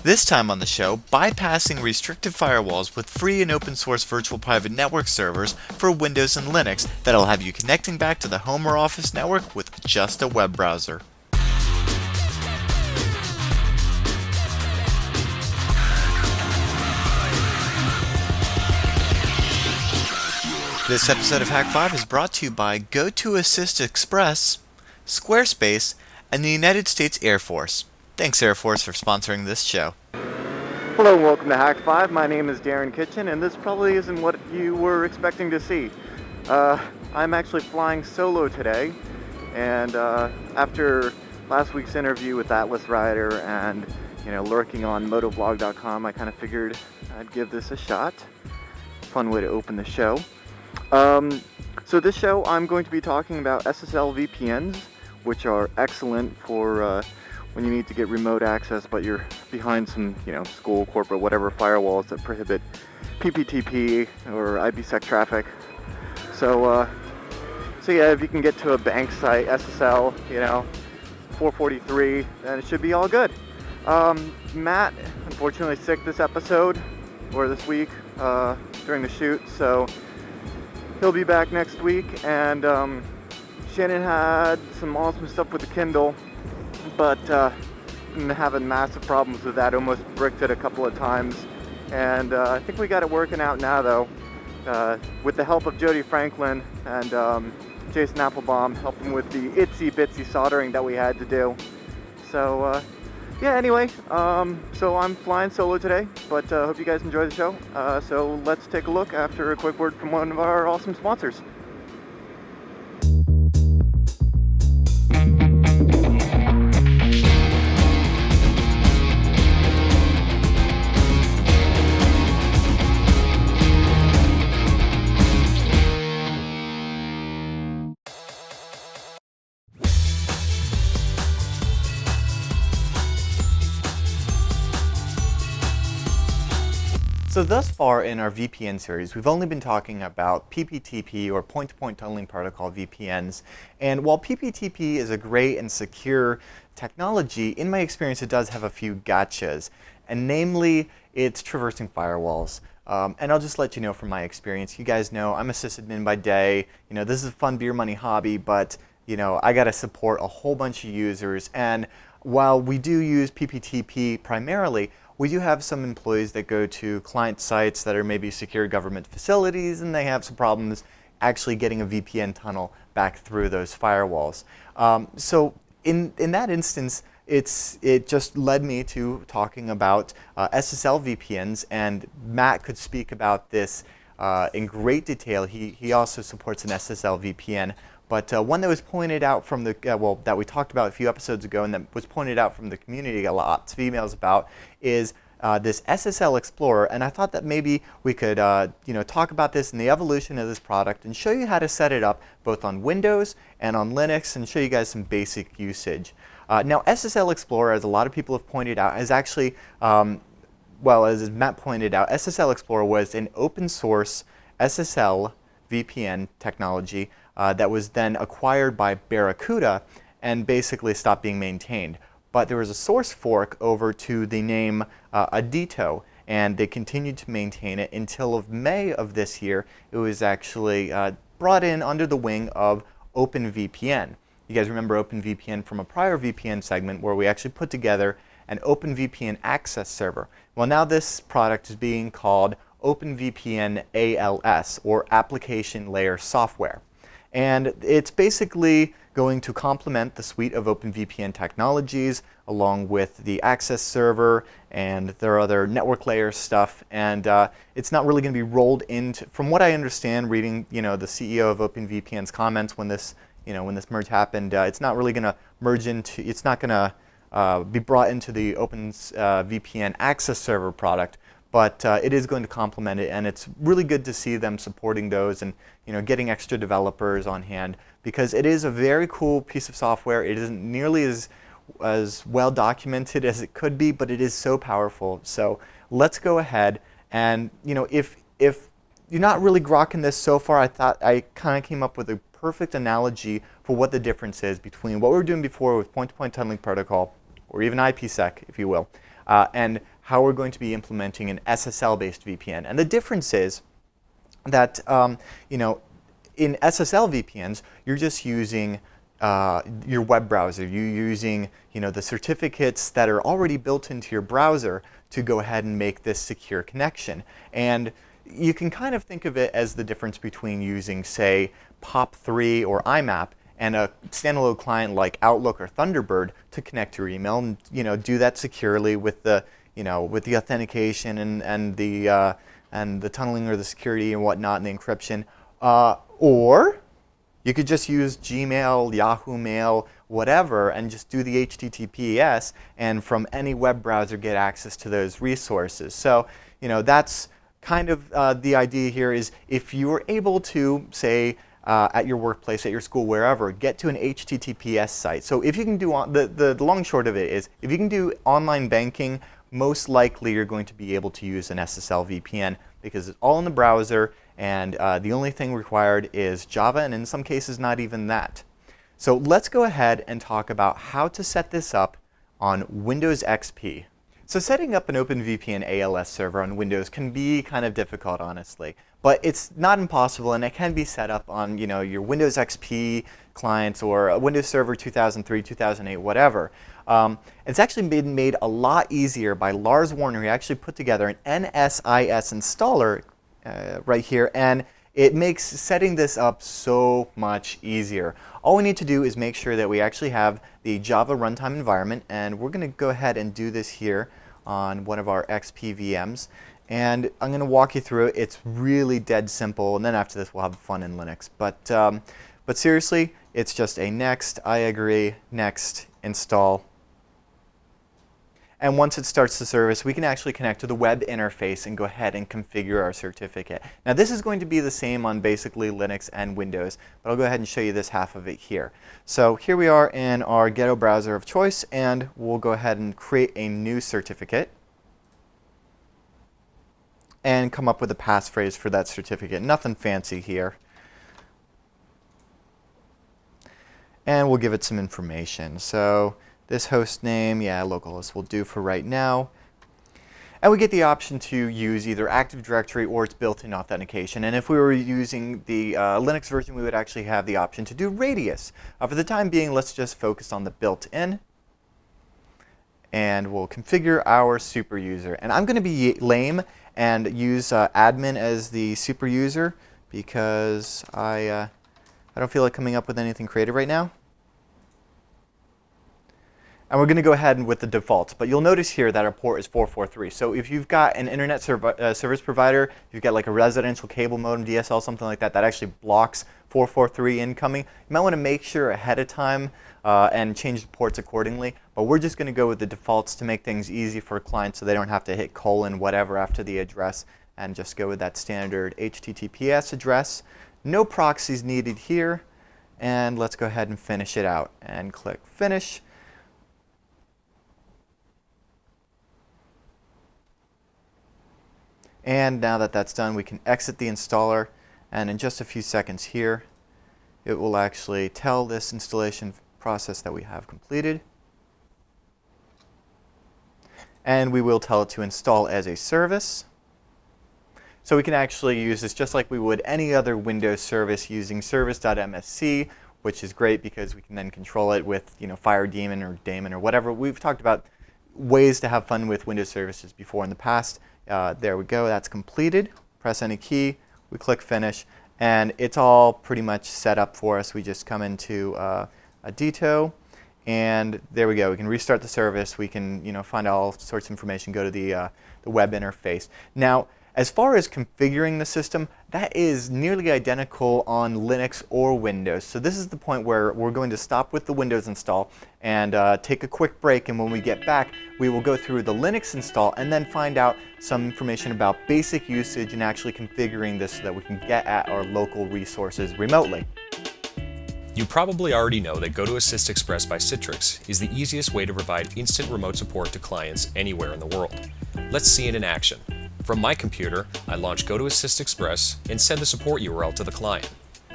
This time on the show, bypassing restrictive firewalls with free and open source virtual private network servers for Windows and Linux that'll have you connecting back to the home or office network with just a web browser. This episode of Hak5 is brought to you by GoToAssist Express, Squarespace, and the United States Air Force. Thanks, Air Force, for sponsoring this show. Hello and welcome to Hak5. My name is Darren Kitchen, and this probably isn't what you were expecting to see. I'm actually flying solo today, and after last week's interview with Atlas Rider and lurking on motovlog.com, I kind of figured I'd give this a shot. Fun way to open the show. So this show I'm going to be talking about SSL VPNs, which are excellent for when you need to get remote access but you're behind some school, corporate, whatever firewalls that prohibit PPTP or IPsec traffic. So yeah, if you can get to a bank site SSL 443, then it should be all good. Matt unfortunately sick this episode or this week during the shoot, so he'll be back next week. And Shannon had some awesome stuff with the Kindle, but been having massive problems with that. Almost bricked it a couple of times, and I think we got it working out now, though, with the help of Jody Franklin and Jason Applebaum helping with the itsy bitsy soldering that we had to do. So yeah, anyway, so I'm flying solo today, but hope you guys enjoy the show. So let's take a look after a quick word from one of our awesome sponsors. So thus far in our VPN series, we've only been talking about PPTP, or point-to-point tunneling protocol VPNs. And while PPTP is a great and secure technology, in my experience it does have a few gotchas. And namely, it's traversing firewalls. And I'll just let you know from my experience. You guys know I'm a sysadmin by day. This is a fun beer money hobby, but I got to support a whole bunch of users. And while we do use PPTP primarily, we do have some employees that go to client sites that are maybe secure government facilities, and they have some problems actually getting a VPN tunnel back through those firewalls. So in that instance, it just led me to talking about SSL VPNs, and Matt could speak about this in great detail. He also supports an SSL VPN. But one that was pointed out from the, that we talked about a few episodes ago and that was pointed out from the community, a lot of emails about, is this Ssl Explorer. And I thought that maybe we could talk about this and the evolution of this product and show you how to set it up both on Windows and on Linux and show you guys some basic usage. Now Ssl Explorer, as a lot of people have pointed out, is actually, as Matt pointed out, Ssl Explorer was an open source SSL VPN technology that was then acquired by Barracuda and basically stopped being maintained. But there was a source fork over to the name Adito, and they continued to maintain it until of May of this year. It was actually brought in under the wing of OpenVPN. You guys remember OpenVPN from a prior VPN segment where we actually put together an OpenVPN access server. Well, now this product is being called OpenVPN ALS, or Application Layer Software. And it's basically going to complement the suite of OpenVPN technologies along with the access server and their other network layer stuff. And it's not really going to be rolled into, from what I understand, reading the CEO of OpenVPN's comments when this merge happened, it's not really going to merge into, it's not going to be brought into the OpenVPN access server product. But it is going to complement it, and it's really good to see them supporting those and getting extra developers on hand, because it is a very cool piece of software. It isn't nearly as well documented as it could be, but it is so powerful. So let's go ahead and if you're not really grokking this so far, I thought I kind of came up with a perfect analogy for what the difference is between what we were doing before with point-to-point tunneling protocol, or even IPsec, if you will, and how we're going to be implementing an SSL-based VPN. And the difference is that, in SSL VPNs, you're just using your web browser. You're using, the certificates that are already built into your browser to go ahead and make this secure connection. And you can kind of think of it as the difference between using, say, POP3 or IMAP and a standalone client like Outlook or Thunderbird to connect to your email and do that securely with the with the authentication and the tunneling or the security and whatnot and the encryption. Or you could just use Gmail, Yahoo Mail, whatever, and just do the HTTPS and from any web browser get access to those resources. So that's kind of the idea here is if you are able to, say, at your workplace, at your school, wherever, get to an HTTPS site. So if you can do, the long and short of it is, if you can do online banking, most likely you're going to be able to use an SSL VPN because it's all in the browser and the only thing required is Java, and in some cases not even that. So let's go ahead and talk about how to set this up on Windows XP. So setting up an OpenVPN ALS server on Windows can be kind of difficult, honestly. But it's not impossible, and it can be set up on your Windows XP clients or Windows Server 2003, 2008, whatever. It's actually been made a lot easier by Lars Warner. He actually put together an NSIS installer right here, and it makes setting this up so much easier. All we need to do is make sure that we actually have the Java runtime environment, and we're going to go ahead and do this here on one of our XP VMs. And I'm going to walk you through it. It's really dead simple, and then after this we'll have fun in Linux. But seriously, it's just a next, I agree, next, install. And once it starts the service, we can actually connect to the web interface and go ahead and configure our certificate. Now this is going to be the same on basically Linux and Windows, but I'll go ahead and show you this half of it here. So here we are in our ghetto browser of choice, and we'll go ahead and create a new certificate and come up with a passphrase for that certificate. Nothing fancy here. And we'll give it some information. So this host name, yeah, localhost will do for right now. And we get the option to use either Active Directory or its built-in authentication. And if we were using the Linux version, we would actually have the option to do Radius. For the time being, let's just focus on the built-in. And we'll configure our super user. And I'm going to be lame and use admin as the super user because I don't feel like coming up with anything creative right now. And we're going to go ahead with the defaults. But you'll notice here that our port is 443. So if you've got an internet service provider, if you've got like a residential cable modem, DSL, something like that, that actually blocks 443 incoming, you might want to make sure ahead of time and change the ports accordingly. But we're just going to go with the defaults to make things easy for clients so they don't have to hit colon whatever after the address, and just go with that standard HTTPS address. No proxies needed here. And let's go ahead and finish it out and click Finish. And now that that's done, we can exit the installer, and in just a few seconds here, it will actually tell this installation process that we have completed. And we will tell it to install as a service. So we can actually use this just like we would any other Windows service using service.msc, which is great because we can then control it with FireDaemon or Daemon or whatever. We've talked about ways to have fun with Windows services before in the past. There we go, that's completed. Press any key, we click Finish, and it's all pretty much set up for us. We just come into a DTO, and there we go. We can restart the service. We can find all sorts of information, go to the web interface. Now, as far as configuring the system, that is nearly identical on Linux or Windows. So this is the point where we're going to stop with the Windows install and take a quick break, and when we get back, we will go through the Linux install and then find out some information about basic usage and actually configuring this so that we can get at our local resources remotely. You probably already know that GoToAssist Express by Citrix is the easiest way to provide instant remote support to clients anywhere in the world. Let's see it in action. From my computer, I launch GoToAssist Express and send the support URL to the client.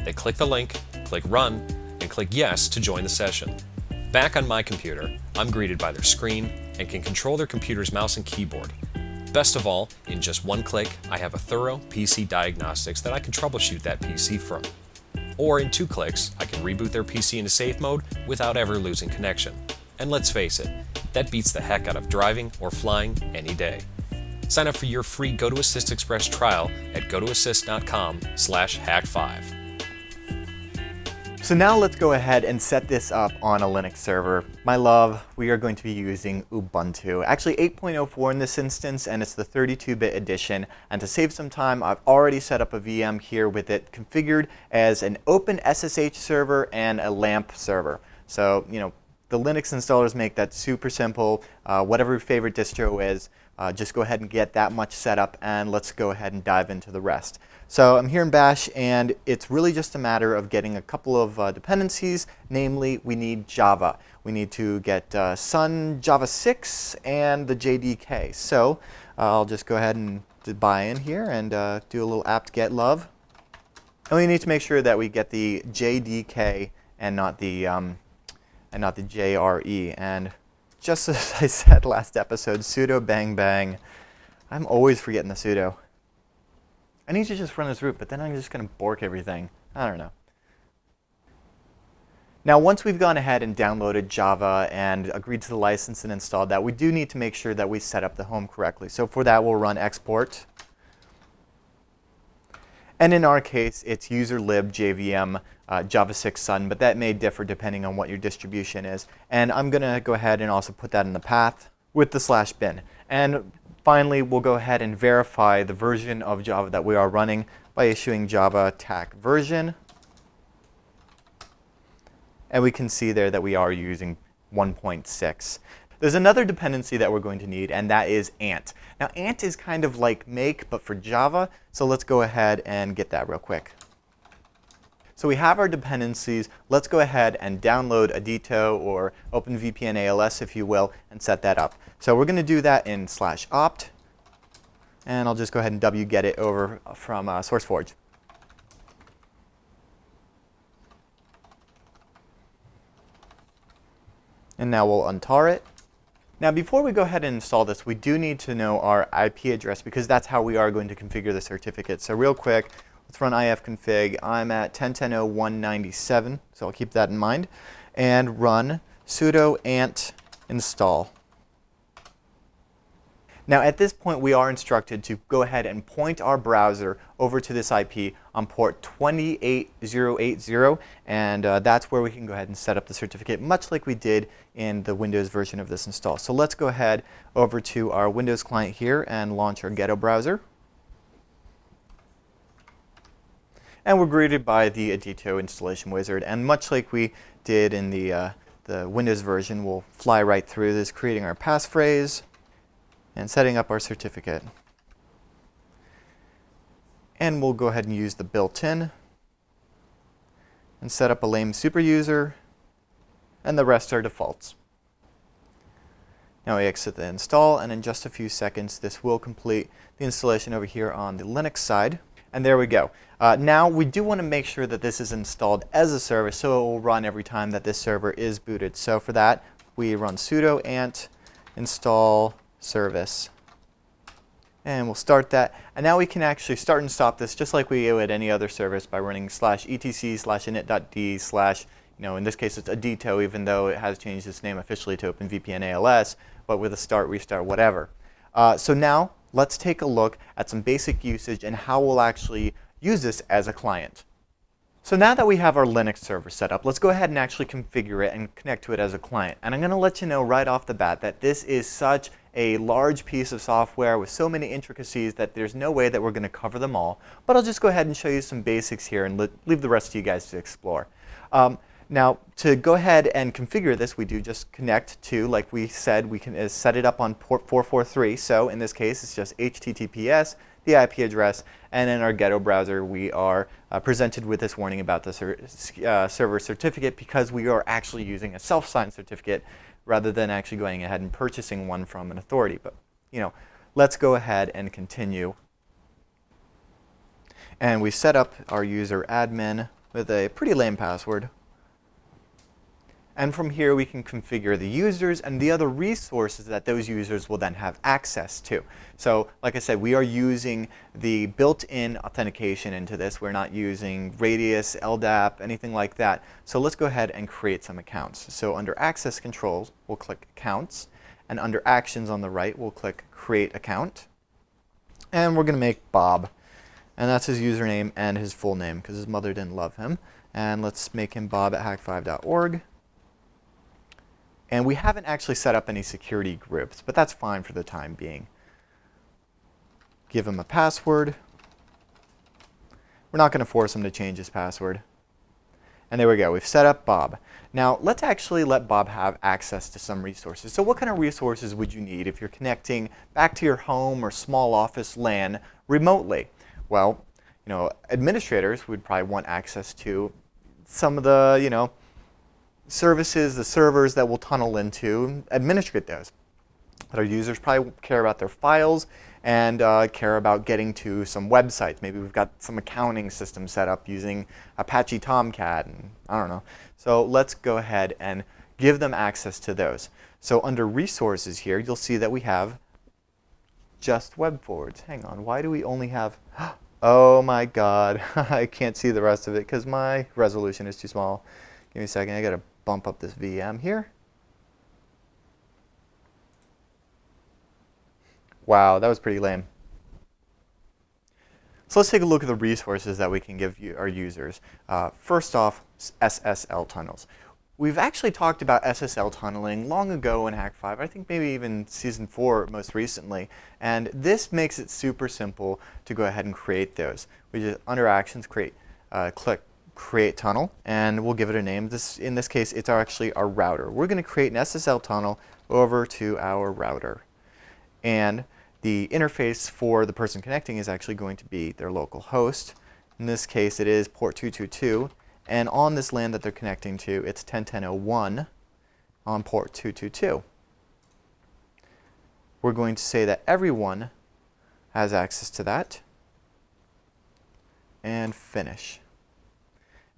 They click the link, click Run, and click Yes to join the session. Back on my computer, I'm greeted by their screen and can control their computer's mouse and keyboard. Best of all, in just one click, I have a thorough PC diagnostics that I can troubleshoot that PC from. Or in 2 clicks, I can reboot their PC into safe mode without ever losing connection. And let's face it, that beats the heck out of driving or flying any day. Sign up for your free GoToAssist Express trial at gotoassist.com/Hak5. So now let's go ahead and set this up on a Linux server. My love, we are going to be using Ubuntu. Actually 8.04 in this instance, and it's the 32-bit edition. And to save some time, I've already set up a VM here with it configured as an open SSH server and a LAMP server. So, the Linux installers make that super simple. Whatever your favorite distro is, just go ahead and get that much set up, and let's go ahead and dive into the rest. So I'm here in Bash, and it's really just a matter of getting a couple of dependencies. Namely, we need Java. We need to get Sun Java 6 and the JDK. So I'll just go ahead and buy in here and do a little apt-get love. And we need to make sure that we get the JDK and not the JRE. And just as I said last episode, sudo bang bang. I'm always forgetting the sudo. I need to just run this root, but then I'm just going to bork everything. I don't know. Now, once we've gone ahead and downloaded Java and agreed to the license and installed that, we do need to make sure that we set up the home correctly. So for that, we'll run export. And in our case, it's userlib jvm Java 6 Sun, but that may differ depending on what your distribution is. And I'm going to go ahead and also put that in the path with the /bin. And finally, we'll go ahead and verify the version of Java that we are running by issuing java tac version. And we can see there that we are using 1.6. There's another dependency that we're going to need, and that is ant. Now, ant is kind of like make, but for Java. So let's go ahead and get that real quick. So we have our dependencies. Let's go ahead and download Adito or OpenVPN ALS, if you will, and set that up. So we're going to do that in /opt. And I'll just go ahead and wget it over from SourceForge. And now we'll untar it. Now, before we go ahead and install this, we do need to know our IP address, because that's how we are going to configure the certificate. So real quick, let's run ifconfig. I'm at 10.10.0.197, so I'll keep that in mind. And run sudo ant install. Now, at this point, we are instructed to go ahead and point our browser over to this IP on port 28080, and that's where we can go ahead and set up the certificate, much like we did in the Windows version of this install. So let's go ahead over to our Windows client here and launch our ghetto browser. And we're greeted by the Adito installation wizard, and much like we did in the Windows version, we'll fly right through this, creating our passphrase and setting up our certificate. And we'll go ahead and use the built-in and set up a lame super user, and the rest are defaults. Now we exit the install, and in just a few seconds this will complete the installation over here on the Linux side. And there we go. Now we do want to make sure that this is installed as a service, so it will run every time that this server is booted. So for that, we run sudo ant install service. And we'll start that. And now we can actually start and stop this just like we would any other service by running /etc/init.d/ in this case it's Adito, even though it has changed its name officially to OpenVPN ALS, but with a start, restart, whatever. So now let's take a look at some basic usage and how we'll actually use this as a client. So now that we have our Linux server set up, let's go ahead and actually configure it and connect to it as a client. And I'm going to let you know right off the bat that this is such a large piece of software with so many intricacies that there's no way that we're going to cover them all. But I'll just go ahead and show you some basics here and leave the rest to you guys to explore. Now, to go ahead and configure this, we do just connect to, like we said, we can set it up on port 443. So in this case, it's just HTTPS, the IP address, and in our ghetto browser, we are presented with this warning about the server certificate, because we are actually using a self-signed certificate rather than actually going ahead and purchasing one from an authority. But let's go ahead and continue. And we set up our user admin with a pretty lame password. And from here, we can configure the users and the other resources that those users will then have access to. So like I said, we are using the built-in authentication into this. We're not using Radius, LDAP, anything like that. So let's go ahead and create some accounts. So under Access Controls, we'll click Accounts. And under Actions on the right, we'll click Create Account. And we're going to make Bob. And that's his username and his full name, because his mother didn't love him. And let's make him bob at hak5.org. And we haven't actually set up any security groups, but that's fine for the time being. Give him a password. We're not going to force him to change his password. And there we go. We've set up Bob. Now, let's actually let Bob have access to some resources. So what kind of resources would you need if you're connecting back to your home or small office LAN remotely? Well, administrators would probably want access to some of the, services, the servers that we'll tunnel into, administrate those. Other users probably care about their files and care about getting to some websites. Maybe we've got some accounting system set up using Apache Tomcat, and I don't know. So let's go ahead and give them access to those. So under resources here, you'll see that we have just web forwards. Hang on, why do we only have, oh my God, I can't see the rest of it because my resolution is too small. Give me a second, I gotta bump up this VM here. Wow, that was pretty lame. So let's take a look at the resources that we can give our users. First off, Ssl Tunnels. We've actually talked about SSL tunneling long ago in Hak5, I think maybe even season 4 most recently. And this makes it super simple to go ahead and create those. We just, under Actions, click Create Tunnel, and we'll give it a name. In this case, it's actually our router. We're going to create an SSL tunnel over to our router. And the interface for the person connecting is actually going to be their local host. In this case, it is port 222. And on this LAN that they're connecting to, it's 10.10.01 on port 222. We're going to say that everyone has access to that. And finish.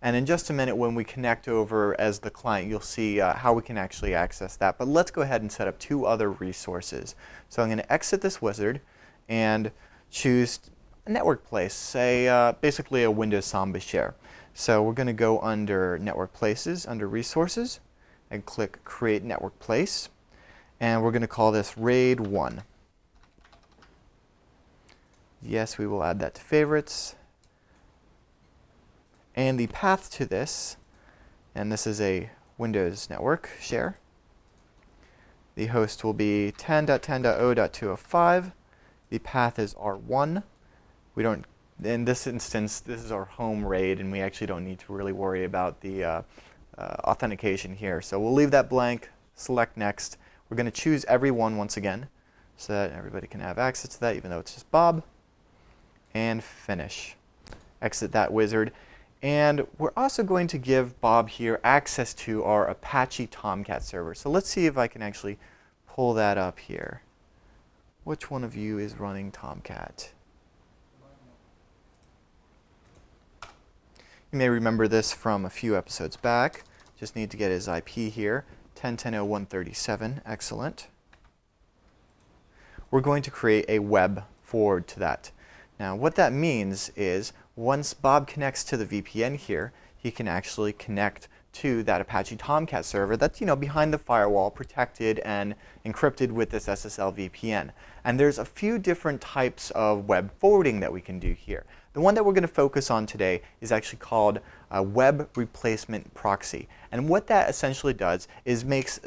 And in just a minute, when we connect over as the client, you'll see how we can actually access that. But let's go ahead and set up 2 other resources. So I'm going to exit this wizard and choose a network place, say basically a Windows Samba share. So we're going to go under Network Places, under Resources, and click Create Network Place. And we're going to call this RAID 1. Yes, we will add that to favorites. And the path to this, and this is a Windows network share. The host will be 10.10.0.205. The path is R1. We don't, in this instance, this is our home RAID, and we actually don't need to really worry about the authentication here. So we'll leave that blank, select Next. We're going to choose everyone once again, so that everybody can have access to that, even though it's just Bob. And finish. Exit that wizard. And we're also going to give Bob here access to our Apache Tomcat server. So let's see if I can actually pull that up here. Which one of you is running Tomcat? You may remember this from a few episodes back. Just need to get his IP here. 10.10.0137. Excellent. We're going to create a web forward to that. Now, what that means is once Bob connects to the VPN here, he can actually connect to that Apache Tomcat server that's behind the firewall, protected and encrypted with this SSL VPN. And there's a few different types of web forwarding that we can do here. The one that we're going to focus on today is actually called a Web Replacement Proxy. And what that essentially does is makes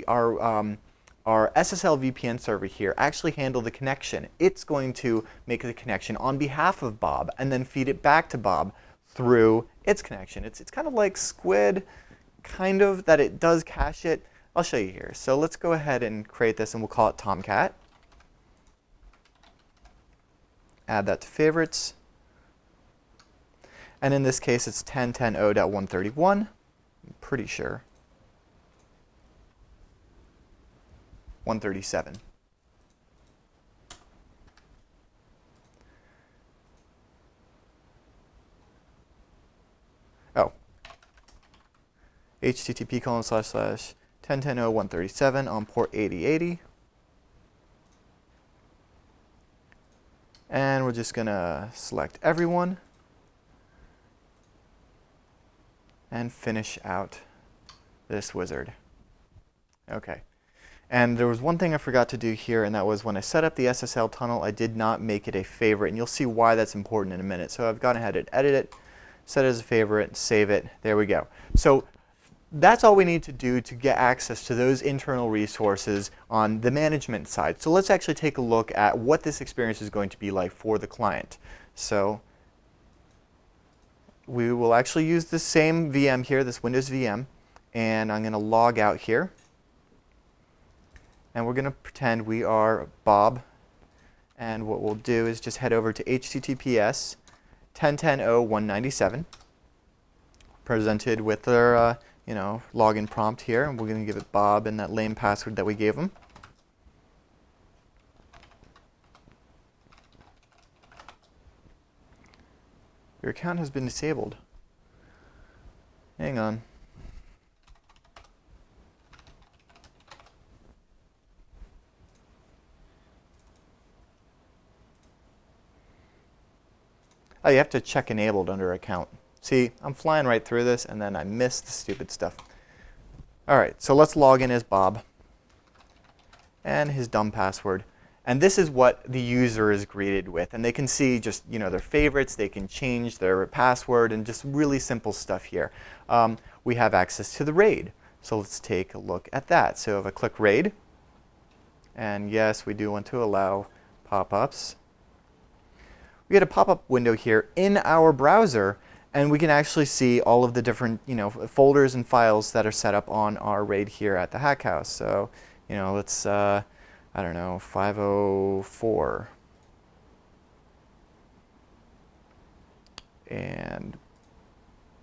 our SSL VPN server here actually handle the connection. It's going to make the connection on behalf of Bob and then feed it back to Bob through its connection. It's kind of like Squid, kind of, that it does cache it. I'll show you here. So let's go ahead and create this, and we'll call it Tomcat. Add that to favorites. And in this case, it's 10.10.0.131. I'm pretty sure. 137. Oh, http://1010.137 on port 8080. And we're just going to select everyone and finish out this wizard. Okay. And there was one thing I forgot to do here, and that was when I set up the Ssl tunnel, I did not make it a favorite. And you'll see why that's important in a minute. So I've gone ahead and edited it, set it as a favorite, save it. There we go. So that's all we need to do to get access to those internal resources on the management side. So let's actually take a look at what this experience is going to be like for the client. So we will actually use the same VM here, this Windows VM, and I'm going to log out here. And we're going to pretend we are Bob. And what we'll do is just head over to https 1010.197, presented with our login prompt here. And we're going to give it Bob and that lame password that we gave him. Your account has been disabled. Hang on. Oh, you have to check enabled under account. See, I'm flying right through this, and then I missed the stupid stuff. All right, so let's log in as Bob and his dumb password. And this is what the user is greeted with. And they can see just their favorites. They can change their password and just really simple stuff here. We have access to the RAID. So let's take a look at that. So if I click RAID, and yes, we do want to allow pop-ups. We get a pop-up window here in our browser, and we can actually see all of the different folders and files that are set up on our RAID here at the Hack House. So let's I don't know, 504. And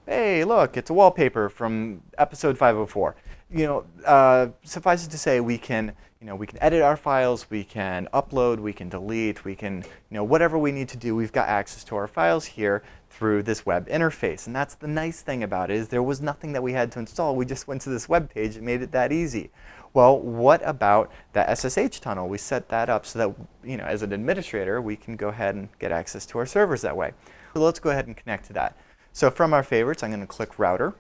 hey, look, it's a wallpaper from episode 504. Suffice it to say, we can edit our files, we can upload, we can delete, we can, whatever we need to do, we've got access to our files here through this web interface. And that's the nice thing about it, is there was nothing that we had to install. We just went to this web page and made it that easy. Well, what about that SSH tunnel? We set that up so that, as an administrator, we can go ahead and get access to our servers that way. So let's go ahead and connect to that. So from our favorites, I'm going to click router.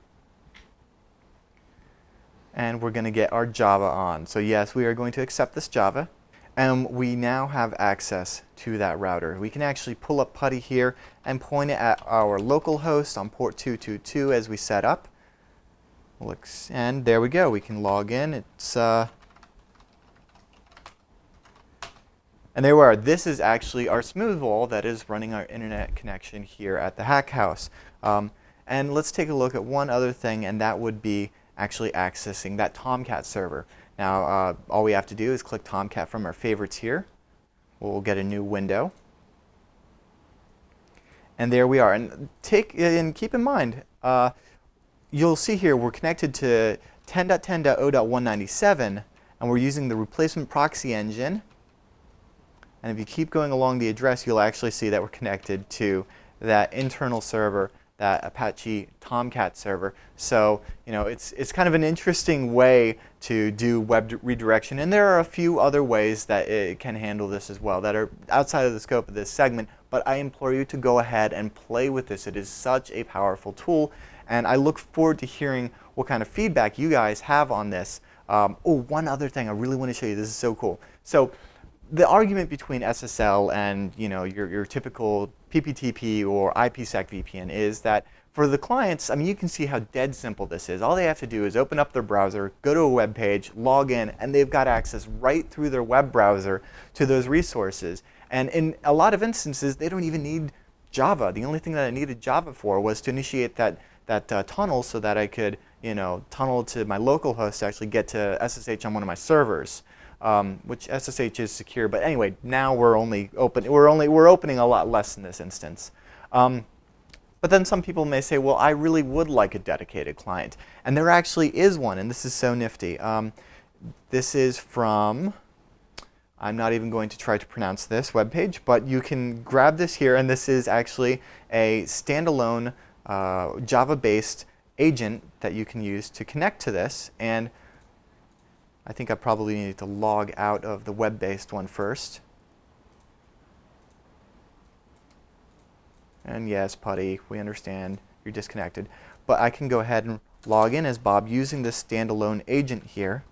And we're going to get our Java on. So yes, we are going to accept this Java. And we now have access to that router. We can actually pull up PuTTY here and point it at our local host on port 222 as we set up. And there we go. We can log in. And there we are. This is actually our smooth wall that is running our internet connection here at the Hack House. And let's take a look at one other thing, and that would be actually accessing that Tomcat server. Now, all we have to do is click Tomcat from our favorites here. We'll get a new window. And there we are. And keep in mind, you'll see here we're connected to 10.10.0.197, and we're using the Replacement Proxy engine. And if you keep going along the address, you'll actually see that we're connected to that internal server, that Apache Tomcat server. So it's kind of an interesting way to do web redirection. And there are a few other ways that it can handle this as well that are outside of the scope of this segment. But I implore you to go ahead and play with this. It is such a powerful tool. And I look forward to hearing what kind of feedback you guys have on this. One other thing I really want to show you. This is so cool. So the argument between SSL and your typical PPTP or IPsec VPN is that for the clients, I mean, you can see how dead simple this is. All they have to do is open up their browser, go to a web page, log in, and they've got access right through their web browser to those resources. And in a lot of instances, they don't even need Java. The only thing that I needed Java for was to initiate that tunnel so that I could tunnel to my local host to actually get to SSH on one of my servers. Which SSH is secure, but anyway, now we're opening a lot less in this instance. But then some people may say, well, I really would like a dedicated client, and there actually is one, and this is so nifty. This is from, I'm not even going to try to pronounce this web page, but you can grab this here, and this is actually a standalone Java-based agent that you can use to connect to this. And I think I probably need to log out of the web-based one first. And yes, Putty, we understand you're disconnected. But I can go ahead and log in as Bob using this standalone agent here.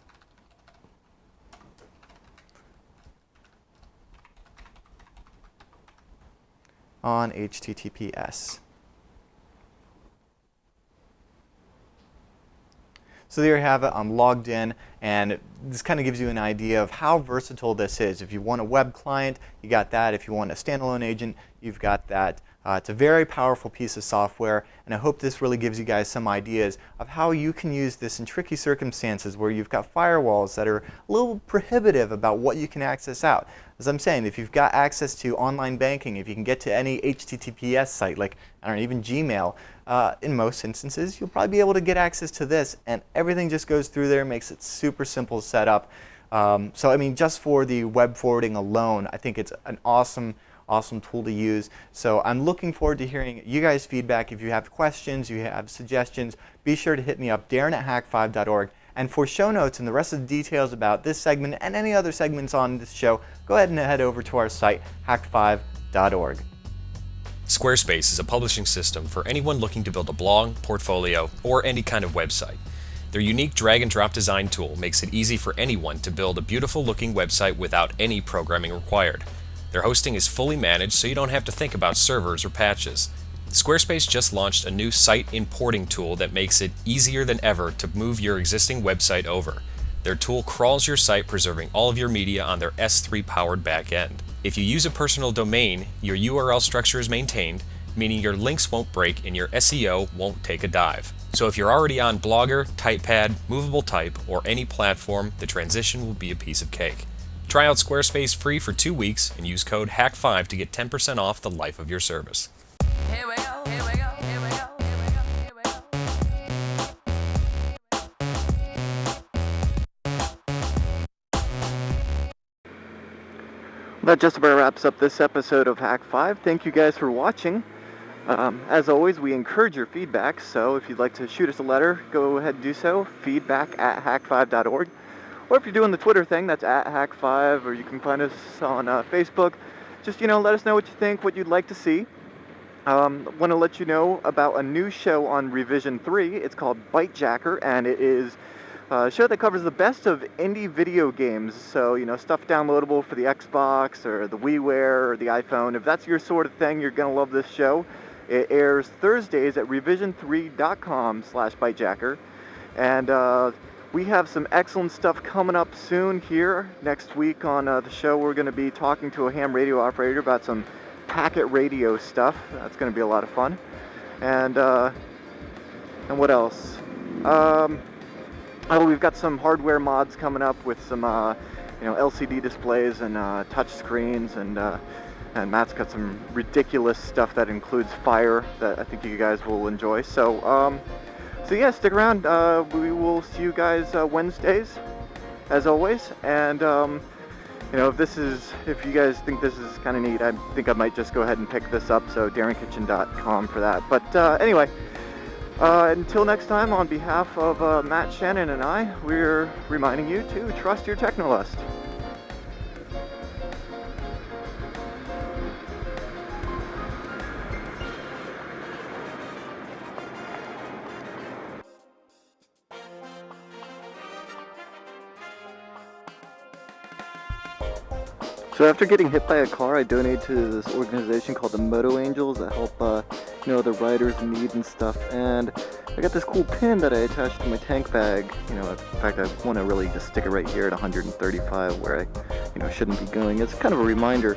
On HTTPS. So there you have it. I'm logged in, and this kind of gives you an idea of how versatile this is. If you want a web client, you got that. If you want a standalone agent, you've got that. It's a very powerful piece of software, and I hope this really gives you guys some ideas of how you can use this in tricky circumstances where you've got firewalls that are a little prohibitive about what you can access out. As I'm saying, if you've got access to online banking, if you can get to any HTTPS site, like, I don't know, even Gmail, in most instances, you'll probably be able to get access to this, and everything just goes through there, makes it super simple to set up. So, I mean, just for the web forwarding alone, I think it's an awesome tool to use. So I'm looking forward to hearing you guys' feedback. If you have questions, you have suggestions, be sure to hit me up, Darren at Hak5.org. And for show notes and the rest of the details about this segment and any other segments on this show, go ahead and head over to our site, Hak5.org. Squarespace is a publishing system for anyone looking to build a blog, portfolio, or any kind of website. Their unique drag-and-drop design tool makes it easy for anyone to build a beautiful-looking website without any programming required. Their hosting is fully managed, so you don't have to think about servers or patches. Squarespace just launched a new site importing tool that makes it easier than ever to move your existing website over. Their tool crawls your site, preserving all of your media on their S3-powered backend. If you use a personal domain, your URL structure is maintained, meaning your links won't break and your SEO won't take a dive. So if you're already on Blogger, TypePad, Movable Type, or any platform, the transition will be a piece of cake. Try out Squarespace free for 2 weeks and use code HAK5 to get 10% off the life of your service. Here we go, here we go, here we go, here we go, here we go. That just about wraps up this episode of Hak5. Thank you guys for watching. As always, we encourage your feedback, so if you'd like to shoot us a letter, go ahead and do so. Feedback at hak5.org. Or if you're doing the Twitter thing, that's at Hak5, or you can find us on Facebook. Just, let us know what you think, what you'd like to see. Want to let you know about a new show on Revision 3. It's called Bytejacker, and it is a show that covers the best of indie video games. So, stuff downloadable for the Xbox, or the WiiWare, or the iPhone. If that's your sort of thing, you're going to love this show. It airs Thursdays at revision3.com/Bytejacker. And, we have some excellent stuff coming up soon here. Next week on the show, we're going to be talking to a ham radio operator about some packet radio stuff. That's going to be a lot of fun. And what else? We've got some hardware mods coming up with some LCD displays and touch screens, and Matt's got some ridiculous stuff that includes fire that I think you guys will enjoy. So yeah, stick around. We will see you guys Wednesdays, as always. And if you guys think this is kind of neat, I think I might just go ahead and pick this up. So darrenkitchen.com for that. But anyway, until next time, on behalf of Matt, Shannon, and I, we're reminding you to trust your technolust. So after getting hit by a car, I donated to this organization called the Moto Angels that help, the riders in need and stuff. And I got this cool pin that I attached to my tank bag. In fact, I want to really just stick it right here at 135 where I, shouldn't be going. It's kind of a reminder.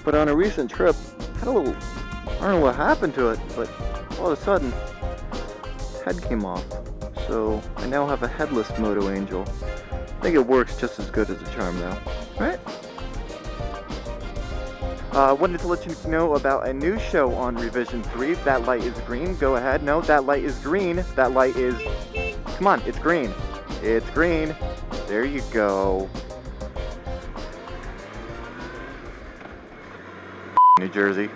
But on a recent trip, I had a little, I don't know what happened to it, but all of a sudden, head came off. So I now have a headless Moto Angel. I think it works just as good as a charm though, right? Wanted to let you know about a new show on Revision 3. That light is green. Go ahead. No, that light is green. That light is... Come on, it's green. It's green. There you go. New Jersey.